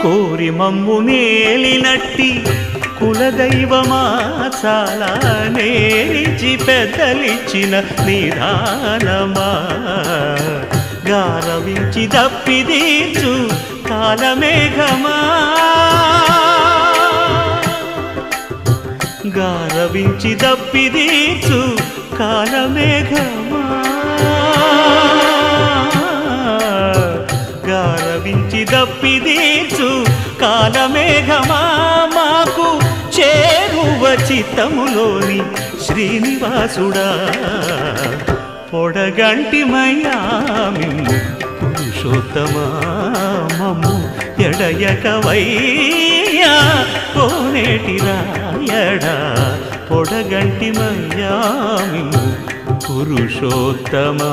కోరి మమ్ము నేలినట్టి కులదైవమా చాలా నేరిచి పెద్దలిచ్చిన నిదానమా గారవించి దప్పిదీర్చు కాలమేఘమా గారవించి దప్పిదీర్చు కాలమేఘమా గారవించి దప్పిదీర్చు కాలమేఘమా మాకు చేరువ చిత్తములోని శ్రీనివాసుడా పొడగంటిమయ్యా మిమ్ము పురుషోత్తమా మమ్ము ఎడయకవయ్యా కోనేటి రాయడా పొడగంటిమయ్యా మిమ్ము పురుషోత్తమా